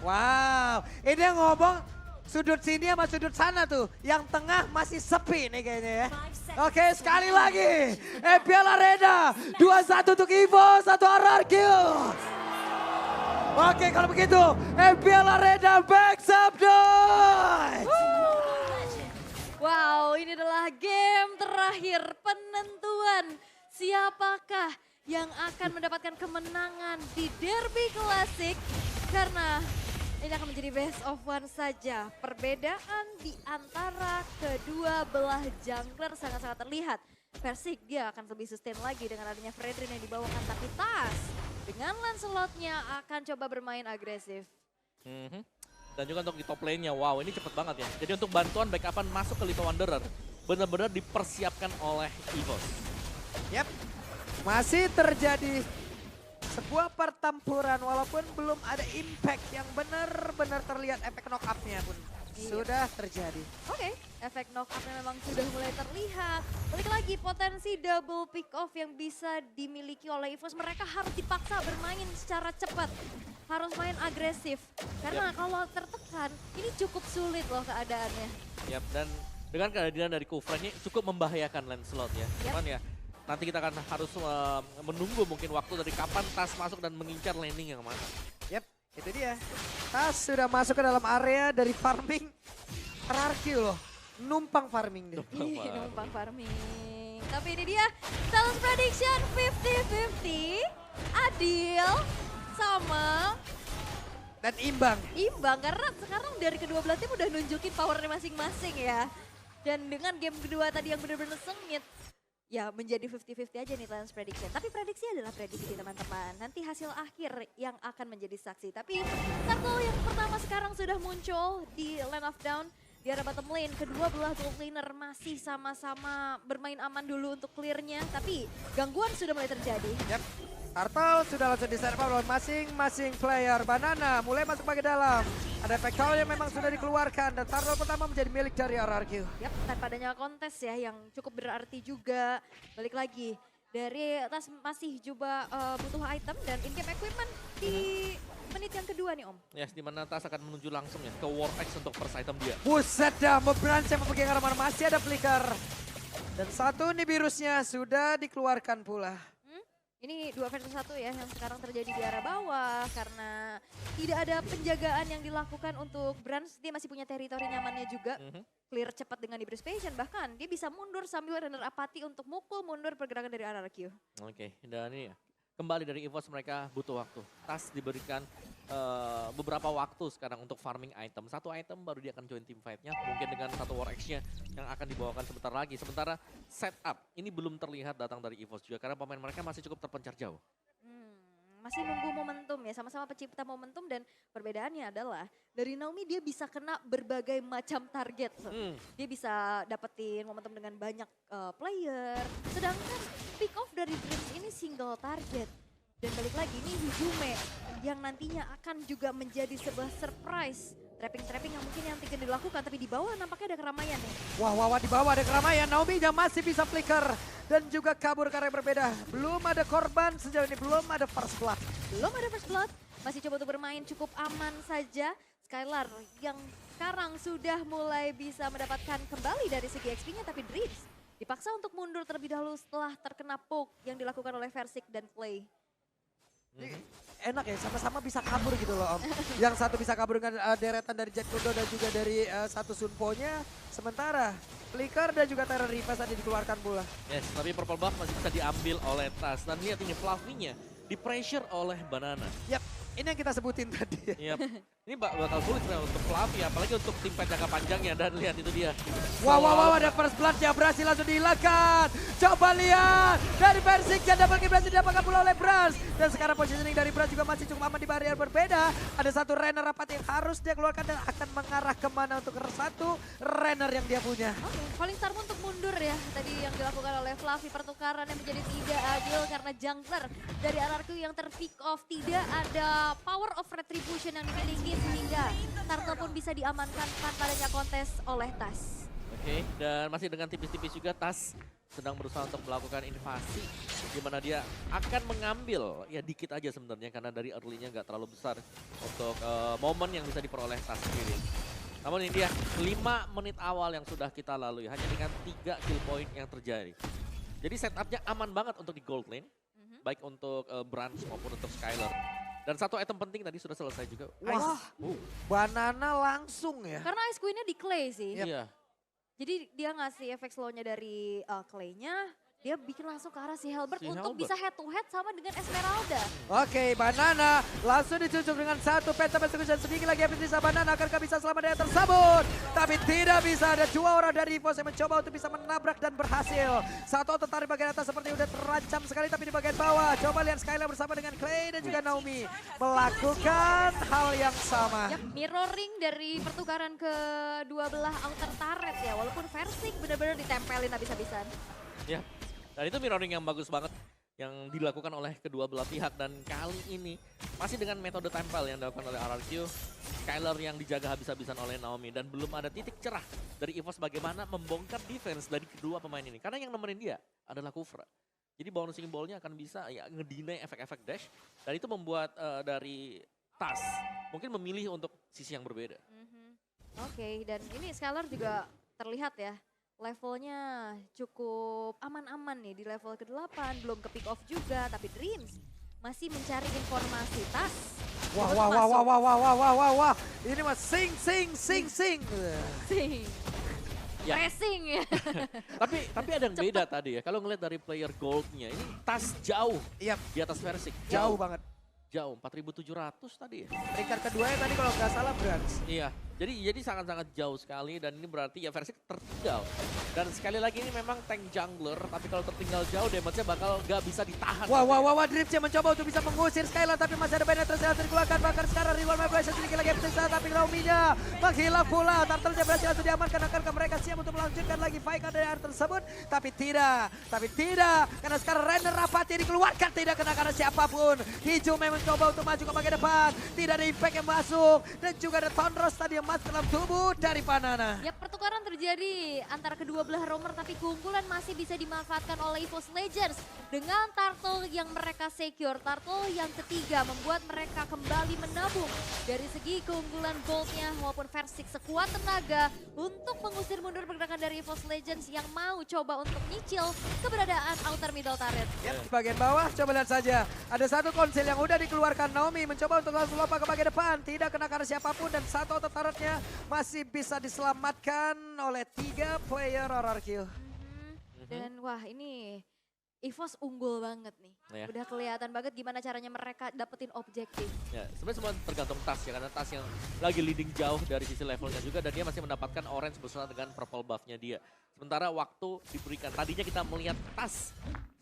Wow, ini yang ngomong sudut sini sama sudut sana tuh. Yang tengah masih sepi nih kayaknya ya. Oke, sekali lagi. FPL Arena 2-1 untuk Evo, 1 RRQ. Oke, kalau begitu FPL Arena back up noise. Wow, ini adalah game terakhir penentuan siapakah yang akan mendapatkan kemenangan di Derby Classic. Karena ini akan menjadi best of one saja. Perbedaan di antara kedua belah jungler sangat-sangat terlihat. Versik dia akan lebih sustain lagi dengan adanya Fredrin yang dibawakan, tapi Tas dengan Lancelotnya akan coba bermain agresif. Dan juga untuk di top lane-nya, wow ini cepet banget ya. Jadi untuk bantuan backupan masuk ke Lito Wanderer, benar-benar dipersiapkan oleh EVOS. Yap, masih terjadi sebuah pertempuran walaupun belum ada impact yang benar-benar terlihat efek knock up-nya pun sudah terjadi. Oke, efek knock up-nya memang sudah mulai terlihat. Balik lagi potensi double pick off yang bisa dimiliki oleh EVOS. Mereka harus dipaksa bermain secara cepat. Harus main agresif. Karena kalau tertekan ini cukup sulit loh keadaannya. Yap, dan dengan kehadiran dari Kufran ini cukup membahayakan Lancelot ya. Cuman ya nanti kita akan harus menunggu mungkin waktu dari kapan Tas masuk dan mengincar landing yang mana. Yap, itu dia. Tas sudah masuk ke dalam area dari farming RRQ loh. Numpang farming deh. Numpang farming. Tapi ini dia Talents Prediction 50-50. Adil sama Dan imbang. imbang. Karena sekarang dari kedua belah tim udah nunjukin powernya masing-masing ya. Dan dengan game kedua tadi yang benar-benar sengit. Ya menjadi 50-50 aja nih Talents Prediction. Tapi prediksi adalah prediksi teman-teman. Nanti hasil akhir yang akan menjadi saksi. Tapi satu yang pertama sekarang sudah muncul di Land of Down. Di arah bottom lane, kedua belah gold laner masih sama-sama bermain aman dulu untuk clearnya. Tapi gangguan sudah mulai terjadi. Yap. Turtle sudah langsung diserve oleh masing-masing player. Banana mulai masuk bagian dalam. Ada efek foul yang memang sudah dikeluarkan dan Turtle pertama menjadi milik dari RRQ. Yap, tanpa adanya kontes ya yang cukup berarti juga. Balik lagi dari Tas masih juga butuh item dan in-game equipment di menit yang kedua nih Om. Yes, di mana Tas akan menuju langsung ya ke Warpax untuk first item dia. Buset dah, memberancang mempergi ke arah-mana. Masih ada flicker. Dan satu nih virusnya sudah dikeluarkan pula. Ini 2 versus 1 ya yang sekarang terjadi di arah bawah karena tidak ada penjagaan yang dilakukan untuk Brans. Dia masih punya teritori nyamannya juga. Clear cepat dengan Ibris Passion, bahkan dia bisa mundur sambil runner apati untuk mukul mundur pergerakan dari RRQ. Oke, dan ini ya, kembali dari EVOS mereka butuh waktu. Tas diberikan beberapa waktu sekarang untuk farming item. Satu item baru dia akan join team fight-nya. Mungkin dengan satu war X-nya yang akan dibawakan sebentar lagi. Sementara setup ini belum terlihat datang dari EVOS juga karena pemain mereka masih cukup terpencar jauh. Masih nunggu momentum ya, sama-sama pencipta momentum dan perbedaannya adalah dari Naomi dia bisa kena berbagai macam target. Dia bisa dapetin momentum dengan banyak player, sedangkan pick off dari Dreams ini single target. Dan balik lagi ini Hijume yang nantinya akan juga menjadi sebuah surprise. Trapping-trapping yang mungkin yang tidak dilakukan, tapi di bawah nampaknya ada keramaian nih. Wah, di bawah ada keramaian. Naomi masih bisa flicker dan juga kabur ke arah yang berbeda. Belum ada korban sejauh ini, belum ada first blood. Belum ada first blood, masih coba untuk bermain cukup aman saja. Skylar yang sekarang sudah mulai bisa mendapatkan kembali dari segi XP-nya, tapi Dreams dipaksa untuk mundur terlebih dahulu setelah terkena poke yang dilakukan oleh Versik dan Clay. Enak ya, sama-sama bisa kabur gitu loh Om. Yang satu bisa kabur dengan deretan dari Jet Kudo dan juga dari satu Sunpo-nya. Sementara Flicker dan juga Terror Reverse tadi dikeluarkan pula. Yes, tapi purple buff masih bisa diambil oleh Tas. Dan lihat ini Fluffy-nya di pressure oleh Banana. Yap, ini yang kita sebutin tadi. Yap. Ini bakal sulit sebenarnya untuk Fluffy, apalagi untuk tim fight jangka panjangnya. Dan lihat itu dia. Wow, ada first blood yang berhasil langsung dihilangkan. Coba lihat dari Versik yang dapat berhasil didapatkan pula oleh Brans. Dan sekarang positioning dari Brans juga masih cukup aman di barrier berbeda. Ada satu runner rapat yang harus dia keluarkan dan akan mengarah kemana untuk satu runner yang dia punya. Falling Star untuk mundur ya, tadi yang dilakukan oleh Fluffy, pertukaran yang menjadi tidak adil karena jungler dari RRQ yang terpick off. Tidak ada power of retribution yang dimiliki sehingga Turtle pun bisa diamankan tanpa adanya kontes oleh Tas. Oke, dan masih dengan tipis-tipis juga Tas sedang berusaha untuk melakukan invasi di mana dia akan mengambil ya dikit aja sebenarnya karena dari early-nya nggak terlalu besar untuk momen yang bisa diperoleh Tas sendiri. Namun ini dia 5 menit awal yang sudah kita lalui hanya dengan 3 kill point yang terjadi. Jadi setupnya aman banget untuk di gold lane, baik untuk Brans maupun untuk Skylar. Dan satu item penting tadi sudah selesai juga. Wah, Banana langsung ya. Karena Ice Queen-nya di Clay sih. Iya. Jadi dia ngasih efek slow-nya dari Clay-nya, dia bikin langsung ke arah si Halberd Si untuk Halberd. bisa head to head sama dengan Esmeralda. Oke, Banana langsung dicucuk dengan satu penta persekusi sedikit lagi bisa Banana akankah bisa selamat dari tersebut. Tapi tidak bisa, ada 2 orang dari EVOS yang mencoba untuk bisa menabrak dan berhasil. Satu tertarik bagian atas seperti udah terancam sekali tapi di bagian bawah. Coba lihat Skylar bersama dengan Clay dan juga Naomi melakukan hal yang sama. Yap, mirroring dari pertukaran kedua belah outer turret ya. Walaupun Versing benar-benar ditempelin habis-habisan. Ya, dan itu mirroring yang bagus banget yang dilakukan oleh kedua belah pihak dan kali ini masih dengan metode tempel yang dilakukan oleh RRQ, Skylar yang dijaga habis-habisan oleh Naomi dan belum ada titik cerah dari EVOS bagaimana membongkar defense dari kedua pemain ini karena yang nemenin dia adalah Kufra. Jadi bouncing ball-nya akan bisa ya ngedinai efek-efek dash dan itu membuat dari Tas mungkin memilih untuk sisi yang berbeda. Oke, dan ini Skylar juga terlihat ya. Levelnya cukup aman-aman nih di level ke-8, belum ke pick off juga, tapi Dreams masih mencari informasi. Tas. Wah, terus wah, wah, masuk. wah, wah, wah, wah, wah, wah. Ini mah sing. Sing. Ya. Racing ya. Tapi ada yang beda tadi ya. Kalau ngeliat dari player goldnya ini Tas jauh Iya, di atas Versing. jauh banget. Jauh 4.700 tadi ya. Peringkat kedua ya tadi kalau nggak salah Brans. Iya, jadi sangat-sangat jauh sekali dan ini berarti ya Versing tertinggal. Dan sekali lagi ini memang tank jungler, tapi kalau tertinggal jauh damage-nya bakal gak bisa ditahan. Wah, Dripsnya mencoba untuk bisa mengusir Skylar tapi masih ada penetrasi yang dikeluarkan. Bahkan sekarang Rewind My Blast sedikit lagi bersisa tapi Naomi-nya menghilang pula. Turtle-nya berhasil langsung diamankan. Akankah mereka siap untuk melanjutkan lagi fight dari area tersebut? Tapi tidak. Karena sekarang Renner Rapati dikeluarkan tidak kena karena siapapun. Hijau memang coba untuk maju ke bagian depan. Tidak ada impact yang masuk. Dan juga ada Thundros tadi yang masuk dalam tubuh dari Banana. Ya, pertukaran terjadi antara kedua belah roamer tapi keunggulan masih bisa dimanfaatkan oleh EVOS Legends dengan Turtle yang mereka secure. Turtle yang ketiga membuat mereka kembali menabung dari segi keunggulan goldnya maupun Versing sekuat tenaga untuk mengusir mundur pergerakan dari EVOS Legends yang mau coba untuk nyicil keberadaan outer middle turret. Yap, di bagian bawah coba lihat saja. Ada satu konsil yang udah dikeluarkan. Naomi mencoba untuk langsung lompat ke bagian depan. Tidak kena karena siapapun dan satu auto turretnya masih bisa diselamatkan oleh 3 player RRQ. Dan wah ini EVOS unggul banget nih. Ya. Udah kelihatan banget gimana caranya mereka dapetin objektif. Ya, sebenarnya semua tergantung Tas ya, karena Tas yang lagi leading jauh dari sisi levelnya juga dan dia masih mendapatkan orange bersama dengan purple buff-nya dia. Sementara waktu diberikan, tadinya kita melihat Tas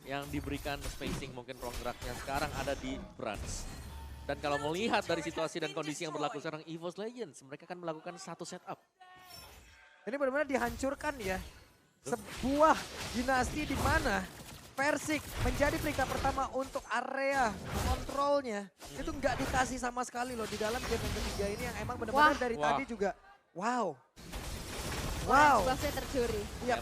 yang diberikan spacing mungkin ruang geraknya sekarang ada di Brans. Dan kalau melihat dari situasi dan kondisi yang berlaku sekarang EVOS Legends, mereka akan melakukan satu setup. Ini benar-benar dihancurkan ya. Sebuah dinasti di mana Versing menjadi peringkat pertama untuk area kontrolnya. Itu nggak dikasih sama sekali loh di dalam game yang ketiga ini yang emang benar-benar dari Wah. tadi juga. Wow. Buffnya tercuri. Yap.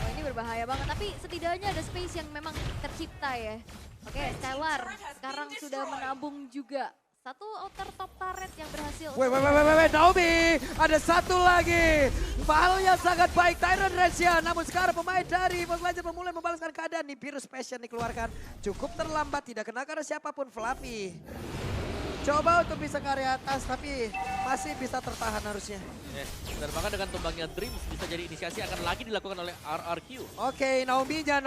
Oh, ini berbahaya banget, tapi setidaknya ada space yang memang tercipta ya. Oke, Skylar sekarang sudah menabung juga. Satu outer top turret yang berhasil. Wait, Naomi. Ada satu lagi. Hal yang sangat baik, Tyrant Resia. Namun sekarang pemain dari EVOS Legends memulai membalaskan keadaan. Nih, Virus Passion dikeluarkan. Cukup terlambat, tidak kena karena siapapun. Fluffy. Coba untuk bisa ke area atas, tapi masih bisa tertahan harusnya. Dan bahkan dengan tumbangnya Dreams bisa jadi inisiasi akan lagi dilakukan oleh RRQ. Oke, Naomi-nya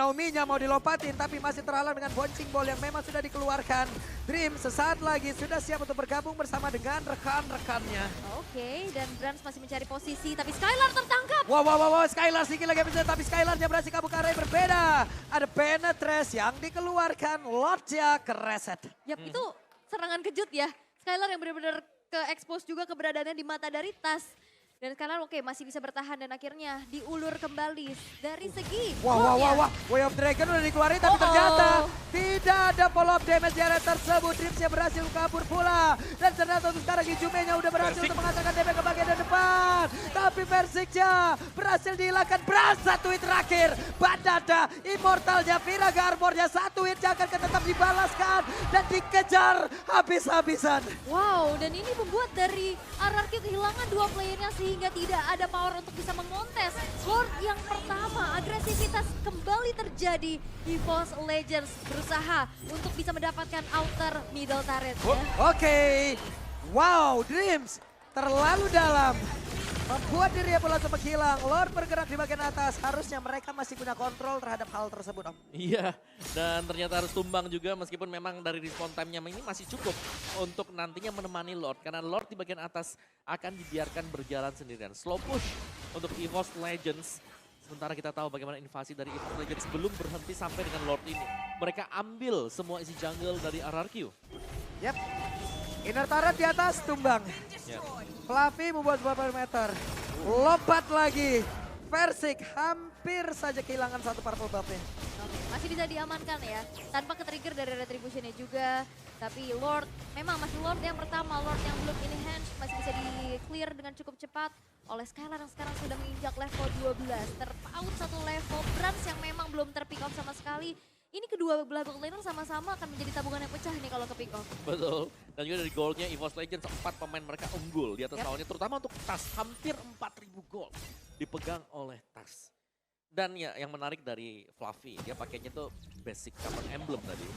mau dilompatin, tapi masih terhalang dengan bouncing ball yang memang sudah dikeluarkan. Dream sesaat lagi sudah siap untuk bergabung bersama dengan rekan-rekannya. Oke, dan Brans masih mencari posisi, tapi Skylar tertangkap. Wow, Skylar sedikit lagi bisa, tapi Skylarnya berhasil kabur ke arah yang berbeda. Ada penetrasi yang dikeluarkan, Lordnya kereset. Yap, itu serangan kejut ya. Skylar yang benar-benar ke-expose juga keberadaannya di mata dari Tas. Dan sekarang oke masih bisa bertahan dan akhirnya diulur kembali dari segi Wah. Way of Dragon udah dikeluarin tapi ternyata tidak ada follow up damage di area tersebut. Dripsnya berhasil kabur pula. Dan ternyata untuk sekarang Ijumenya udah berhasil untuk mengatakan damage ke bagian depan. Tapi Versiknya berhasil dihilangkan. Satu hit terakhir. Badada, Immortalnya, Viraga Armornya. Satu hit akan tetap dibalaskan dan dikejar habis-habisan. Wow, dan ini membuat dari RRQ kehilangan 2 playernya sehingga tidak ada power untuk bisa mengontes. Lord yang pertama, agresivitas kembali terjadi. EVOS Legends berusaha untuk bisa mendapatkan outer middle turret. Oke. Wow, Dreams terlalu dalam. Membuat dirinya pula sempat hilang. Lord bergerak di bagian atas. Harusnya mereka masih punya kontrol terhadap hal tersebut, Om. Iya, dan ternyata harus tumbang juga meskipun memang dari respawn time-nya ini masih cukup untuk nantinya menemani Lord. Karena Lord di bagian atas akan dibiarkan berjalan sendirian. Slow push untuk EVOS Legends. Sementara kita tahu bagaimana invasi dari EVOS Legends belum berhenti sampai dengan Lord ini. Mereka ambil semua isi jungle dari RRQ. Yap. Inner turret di atas, tumbang. Yep. Fluffy membuat sebuah perimeter. Lompat lagi. Versik hampir saja kehilangan satu purple buff-nya. Masih bisa diamankan ya, tanpa ke-trigger dari Retribution-nya juga. Tapi Lord, memang masih Lord yang pertama, Lord yang belum ini hands, masih bisa di-clear dengan cukup cepat oleh Skylar yang sekarang sudah menginjak level 12. Terpaut satu level, Brans yang memang belum ter-pick off sama sekali. Ini kedua belah gold laner sama-sama akan menjadi tabungan yang pecah nih kalau ke pick off. Betul. Dan juga dari goldnya EVOS Legends 4 pemain mereka unggul di atas lawannya. Terutama untuk Tas. Hampir 4.000 gold dipegang oleh Tas. Dan ya yang menarik dari Fluffy. Dia pakainya tuh basic common emblem tadi.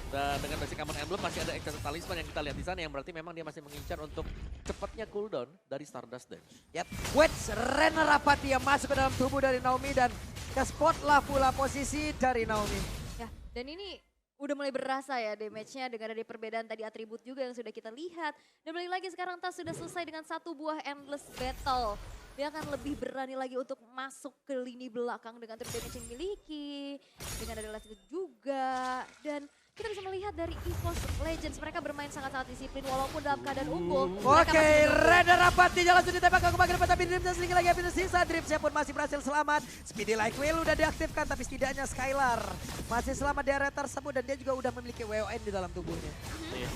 Dan dengan basic common emblem masih ada extended talisman yang kita lihat di sana. Yang berarti memang dia masih mengincar untuk cepatnya cooldown dari Stardust Dance. Yap. Wedge Renner Rapati yang masuk ke dalam tubuh dari Naomi dan ke spot lah pula posisi dari Naomi. Ya, dan ini udah mulai berasa ya damage-nya dengan ada perbedaan tadi atribut juga yang sudah kita lihat. Dan balik lagi sekarang Tas sudah selesai dengan satu buah endless battle. Dia akan lebih berani lagi untuk masuk ke lini belakang dengan turret damage yang dimiliki. Dengan ada last hit juga. Dan kita bisa melihat dari EVOS Legends, mereka bermain sangat-sangat disiplin walaupun dalam keadaan unggul. Oke, Renner Rapati langsung ditembak ke bagian depan tapi Dreamsnya sedikit lagi habis sisa. Dreamsnya pun masih berhasil selamat. Speedy Like Will udah diaktifkan tapi setidaknya Skylar masih selamat di area tersebut dan dia juga udah memiliki WON di dalam tubuhnya. Iya.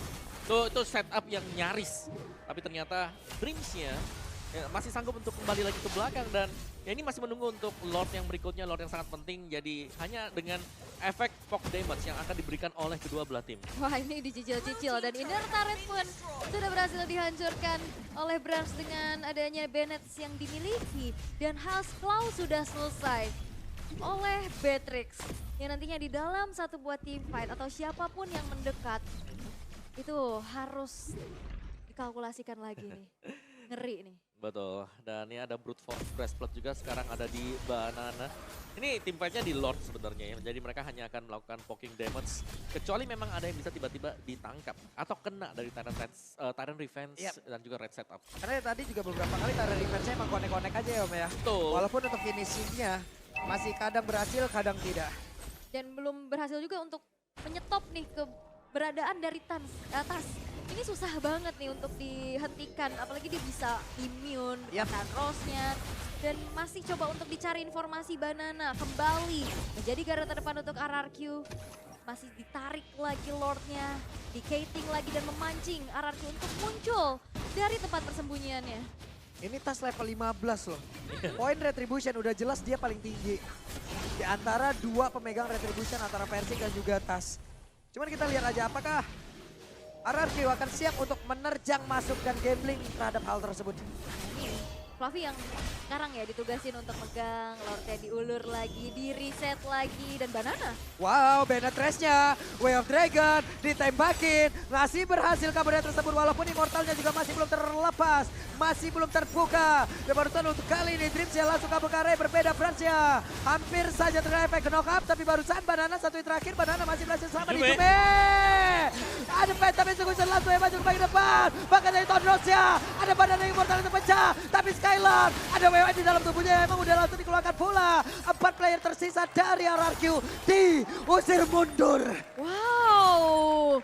Itu setup yang nyaris. Tapi ternyata Dreamsnya ya, masih sanggup untuk kembali lagi ke belakang dan ya ini masih menunggu untuk Lord yang berikutnya, Lord yang sangat penting. Jadi hanya dengan efek poke damage yang akan diberikan oleh kedua belah tim. Wah ini dicicil-cicil dan inner turret pun sudah berhasil dihancurkan oleh Brans dengan adanya Bennett yang dimiliki. Dan House Claw sudah selesai oleh Beatrix. Yang nantinya di dalam satu buah team fight atau siapapun yang mendekat itu harus dikalkulasikan lagi nih. Ngeri nih. Betul, dan ini ada Brute Force Breastplate juga sekarang ada di Banana. Ini tim fight-nya di Lord sebenarnya ya, jadi mereka hanya akan melakukan poking damage. Kecuali memang ada yang bisa tiba-tiba ditangkap atau kena dari Tyrant Revenge dan juga Red Setup. Karena tadi juga beberapa kali Tyrant Revenge-nya emang konek-konek aja ya Om ya. Betul. Walaupun untuk finishing-nya masih kadang berhasil, kadang tidak. Dan belum berhasil juga untuk menyetop nih keberadaan dari Tas. Ini susah banget nih untuk dihentikan, apalagi dia bisa immune dengan Rose-nya. Dan masih coba untuk dicari informasi Banana kembali menjadi garda terdepan untuk RRQ. Masih ditarik lagi Lord-nya, di-cating lagi dan memancing RRQ untuk muncul dari tempat persembunyiannya. Ini Tas level 15 loh. Poin Retribution udah jelas dia paling tinggi. Di antara dua pemegang Retribution antara Versik dan juga Tas. Cuman kita lihat aja apakah RRQ akan siap untuk menerjang masuk dan gambling terhadap hal tersebut. Ini Fluffy yang sekarang ya ditugasin untuk megang, Lordnya diulur lagi, di-reset lagi, dan Banana. Wow, Bennett Trash-nya, Way of Dragon, ditembakin, masih berhasil kabarnya tersebut walaupun Immortalnya juga masih belum terlepas, masih belum terbuka. Dan barusan untuk kali ini Dreamsnya langsung kabur ke area berbeda Francia. Hampir saja terkena efek knock up, tapi barusan Banana satu yang terakhir, Banana masih berhasil selamat di Jume. Ada fight tapi sungguh langsung yang maju ke bagian depan. Bahkan dari Tondrosnya, ada Banana Immortal yang terpecah, tapi Skylar ada WWN di dalam tubuhnya, emang udah langsung dikeluarkan pula. 4 player tersisa dari RRQ diusir mundur. Wow,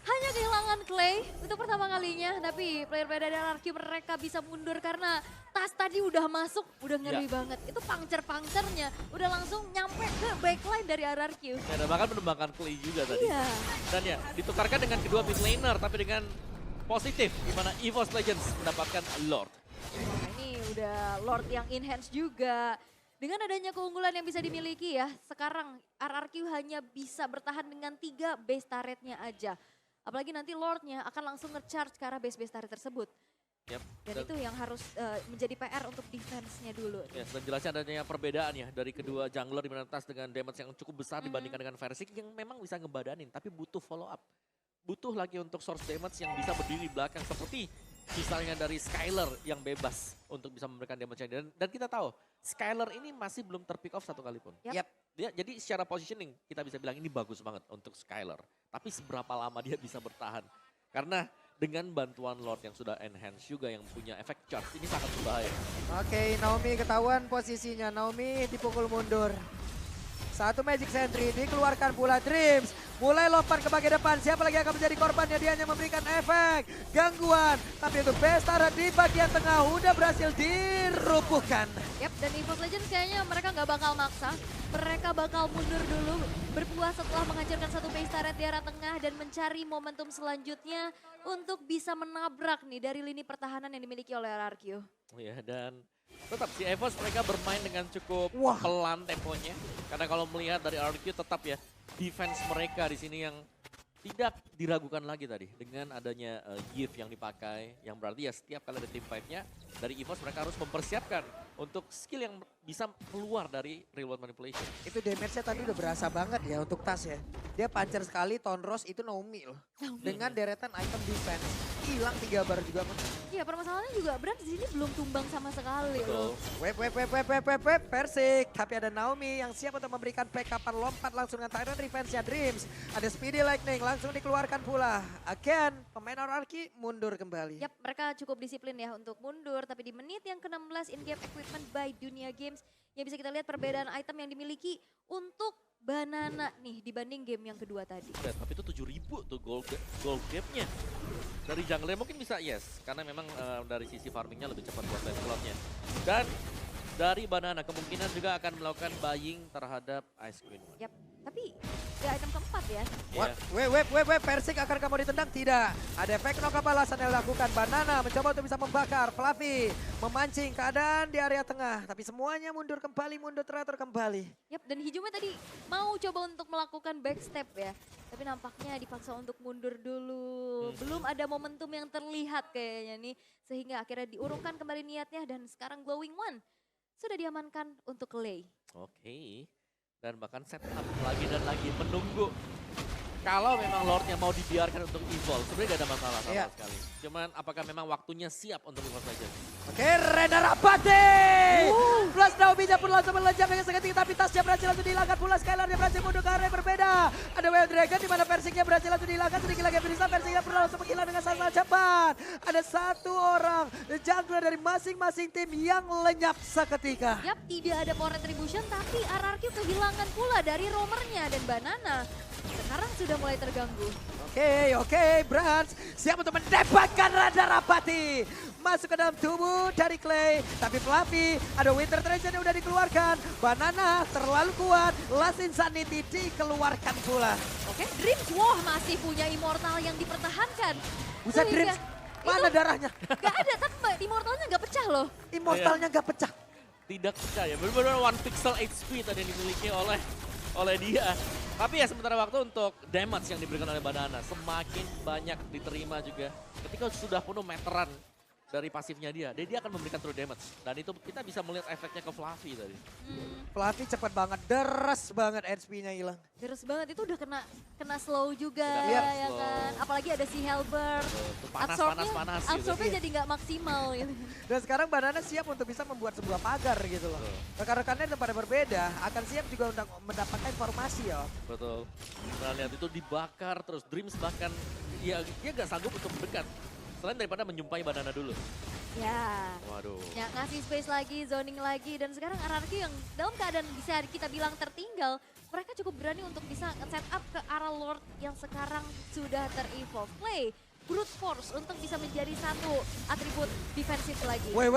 hanya kehilangan Clay untuk pertama kalinya. Tapi player-player dari RRQ mereka bisa mundur karena tas tadi udah masuk, udah ngeri banget. Itu puncture-puncturnya udah langsung nyampe ke backline dari RRQ. Ya, dan bahkan menembakkan Clay juga tadi. Iya. Dan ya, ditukarkan dengan kedua mid laner, tapi dengan positif, di mana EVOS Legends mendapatkan Lord. Nah, ini udah Lord yang enhance juga. Dengan adanya keunggulan yang bisa dimiliki ya, sekarang RRQ hanya bisa bertahan dengan 3 base turretnya aja. Apalagi nanti Lordnya akan langsung nge-charge ke arah base-base turret tersebut. Yep. Dan itu yang harus menjadi PR untuk defense-nya dulu. Ya, dan jelasnya adanya perbedaan ya dari kedua jungler di mana Tas dengan damage yang cukup besar dibandingkan dengan Versik yang memang bisa ngebadanin, tapi butuh follow up. Butuh lagi untuk source damage yang bisa berdiri di belakang seperti misalnya dari Skyler yang bebas untuk bisa memberikan damage dan kita tahu Skyler ini masih belum terpick off satu kali pun. Yep. Jadi secara positioning kita bisa bilang ini bagus banget untuk Skyler. Tapi seberapa lama dia bisa bertahan? Karena dengan bantuan Lord yang sudah enhance juga yang punya efek charge ini sangat berbahaya. Oke, Naomi ketahuan posisinya. Naomi dipukul mundur. Satu Magic Sentry dikeluarkan pula Dreams. Mulai lompat ke bagian depan. Siapa lagi akan menjadi korbannya? Dia hanya memberikan efek gangguan. Tapi untuk Bestara di bagian tengah udah berhasil dirubuhkan. Yap, dan EVOS Legends kayaknya mereka nggak bakal maksa. Mereka bakal mundur dulu, berpuas setelah menghancurkan satu base turret di arah tengah dan mencari momentum selanjutnya untuk bisa menabrak nih dari lini pertahanan yang dimiliki oleh RRQ. Oh ya, dan tetap si EVOS mereka bermain dengan cukup pelan temponya. Karena kalau melihat dari RRQ tetap ya defense mereka di sini yang tidak diragukan lagi tadi dengan adanya gift yang dipakai, yang berarti ya setiap kali ada team fight-nya dari EVOS mereka harus mempersiapkan untuk skill yang bisa keluar dari real world manipulation. Itu damage-nya tadi udah berasa banget ya untuk Tas ya. Dia puncher sekali, Tonros itu Naomi loh. Dengan deretan item defense. Hilang 3 bar juga. Iya, permasalahannya juga Brand di sini belum tumbang sama sekali loh. Web, Persik. Tapi ada Naomi yang siap untuk memberikan backupan lompat langsung dengan Tyrant Revenge-nya Dreams. Ada Speedy Lightning langsung dikeluarkan pula. Again, pemain RRQ mundur kembali. Yap, mereka cukup disiplin ya untuk mundur. Tapi di menit yang ke-16 in-game equipment by Dunia Games. Yang bisa kita lihat perbedaan item yang dimiliki untuk Banana nih dibanding game yang kedua tadi. Tapi itu 7.000 tuh gold gap-nya. Dari jungler mungkin bisa yes, karena memang dari sisi farmingnya lebih cepat buat time slotnya. Dan dari Banana kemungkinan juga akan melakukan buying terhadap Ice Queen. Yap, tapi ya item keempat ya. What? Web, Persik akan kamu ditendang? Tidak. Ada efek knock balasan yang dilakukan. Banana mencoba untuk bisa membakar. Fluffy memancing keadaan di area tengah. Tapi semuanya mundur kembali, mundur teratur kembali. Yap, dan Hijumi tadi mau coba untuk melakukan backstep ya. Tapi nampaknya dipaksa untuk mundur dulu. Belum ada momentum yang terlihat kayaknya nih. Sehingga akhirnya diurungkan kembali niatnya dan sekarang Glowing One sudah diamankan untuk Clay. Oke. Dan bahkan set up lagi dan lagi menunggu. Kalau memang Lordnya mau dibiarkan untuk evolve, sebenarnya gak ada masalah sama sekali. Cuman apakah memang waktunya siap untuk evolve saja? Oke, Rena Rapati! Plus Naomi-nya pun langsung melejam dengan seketika, tapi tasnya berhasil langsung dihilangkan pula. Skylar-nya berhasil mundur ke area yang berbeda. Ada Wild Dragon di mana Persiknya berhasil langsung dihilangkan. Sedikit lagi bisa Persiknya pun langsung menghilang dengan sangat cepat. Ada satu orang jungler dari masing-masing tim yang lenyap seketika. Yap, tidak ada power retribution tapi RRQ kehilangan pula dari roamernya dan Banana. Sekarang sudah mulai terganggu. Oke, Brans siap untuk mendapatkan Rada Rapati. Masuk ke dalam tubuh dari Clay. Tapi Fluffy, ada Winter Treasure yang udah dikeluarkan. Banana terlalu kuat. Last Insanity dikeluarkan pula. Oke, Dreams, wah masih punya Immortal yang dipertahankan. Buset Dreams, mana darahnya? Gak ada, tapi Immortalnya gak pecah loh. Immortalnya gak pecah. Tidak percaya, benar-benar 1 pixel HP tadi yang dimiliki oleh dia. Tapi ya sementara waktu untuk damage yang diberikan oleh Banana semakin banyak diterima juga. Ketika sudah penuh meteran dari pasifnya dia akan memberikan true damage. Dan itu kita bisa melihat efeknya ke Fluffy tadi. Fluffy cepet banget, deres banget HP-nya hilang. Deres banget, itu udah kena slow juga Iya, ya slow. kan. Apalagi ada si Helber. Panas gitu. Absorbnya jadi nggak maksimal gitu. Dan sekarang Banana siap untuk bisa membuat sebuah pagar gitu loh. Rekan-rekannya pada berbeda akan siap juga untuk mendapatkan informasi ya. Betul. Nah lihat itu dibakar terus Dreams bahkan dia gak sanggup untuk mendekat. Selain daripada menjumpai Banana dulu. Ya. Waduh. Ya ngasih space lagi, zoning lagi. Dan sekarang RRQ yang dalam keadaan bisa kita bilang tertinggal. mereka cukup berani untuk bisa set up ke arah Lord yang sekarang sudah ter-evolve. Play brute force untuk bisa menjadi satu atribut defensif lagi. Wait.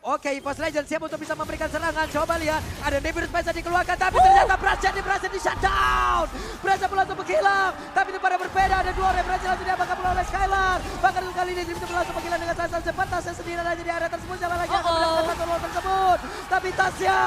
Oke, EVOS Legends siap untuk bisa memberikan serangan. Coba lihat, ada Nebulous Pesa dikeluarkan, tapi ternyata Brass berhasil di shutdown. Brass langsung menghilang, tapi itu pada berbeda. Ada dua orang berhasil langsung diamankan oleh Skylar. Bahkan kali ini tim itu langsung menghilang dengan sangat cepat. Tasya sendirian aja di area tersebut, jalan lagi akan mendapatkan satu Lord tersebut. Tapi Tasya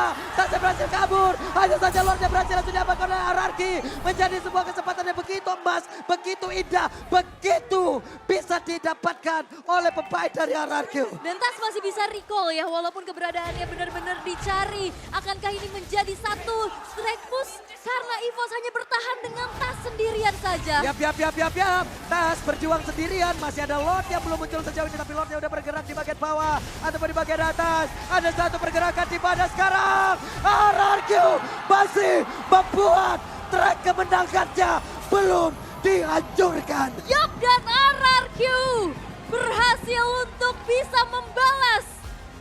berhasil kabur. Hanya saja Lordnya berhasil langsung diamankan oleh Ararki. Menjadi sebuah kesempatan yang begitu emas, begitu indah, begitu bisa didapatkan oleh pemain dari Ararki. Dan Tas masih bisa recall ya, walaupun keberadaannya benar-benar dicari. Akankah ini menjadi satu strike push? Karena EVOS hanya bertahan dengan Tas sendirian saja. Yap. Tas berjuang sendirian. Masih ada Lord yang belum muncul sejauh ini. Tapi Lordnya udah bergerak di bagian bawah. Ataupun di bagian atas. Ada satu pergerakan di mana sekarang. RRQ masih membuat track kemenangannya belum dihancurkan. Yup, dan RRQ berhasil untuk bisa membalas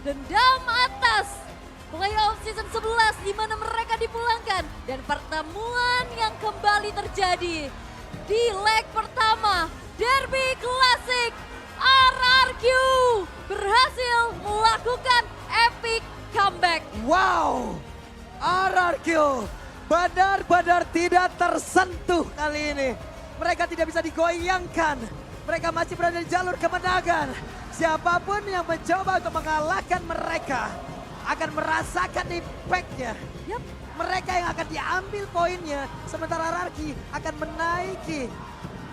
dendam atas playoff season 11 di mana mereka dipulangkan. Dan pertemuan yang kembali terjadi di leg pertama Derby Classic. RRQ berhasil melakukan epic comeback. Wow, RRQ benar-benar tidak tersentuh kali ini. Mereka tidak bisa digoyangkan. Mereka masih berada di jalur kemenangan. Siapapun yang mencoba untuk mengalahkan mereka akan merasakan impact-nya. Yup. Mereka yang akan diambil poinnya. Sementara Ararki akan menaiki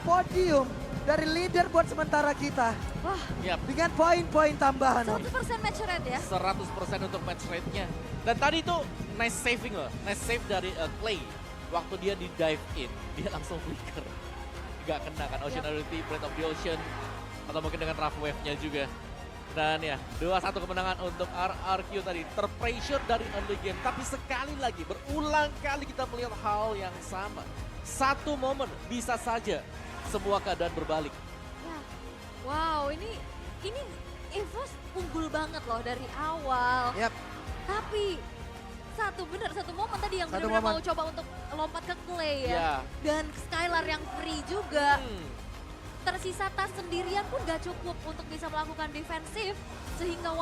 podium dari leaderboard sementara kita. Wah, Yap, Dengan poin-poin tambahan. 100% match rate ya. 100% untuk match rate-nya. Dan tadi itu nice saving loh, nice save dari Clay. Waktu dia di dive in, dia langsung flicker. Gak kena kan Oceanity, Breath of the Ocean, atau mungkin dengan Rough Wave-nya juga. Dan ya, 2-1 kemenangan untuk RRQ tadi. Terpressure dari early game, tapi sekali lagi, berulang kali kita melihat hal yang sama. Satu momen bisa saja semua keadaan berbalik. Ya. Wow, ini EVOS unggul banget loh dari awal. Yap. Tapi satu momen tadi yang Satu benar-benar momen. mau coba untuk lompat ke Clay ya. Ya. Dan Skylar yang free juga. Hmm. Tersisa Tas sendirian pun gak cukup untuk bisa melakukan defensif. Sehingga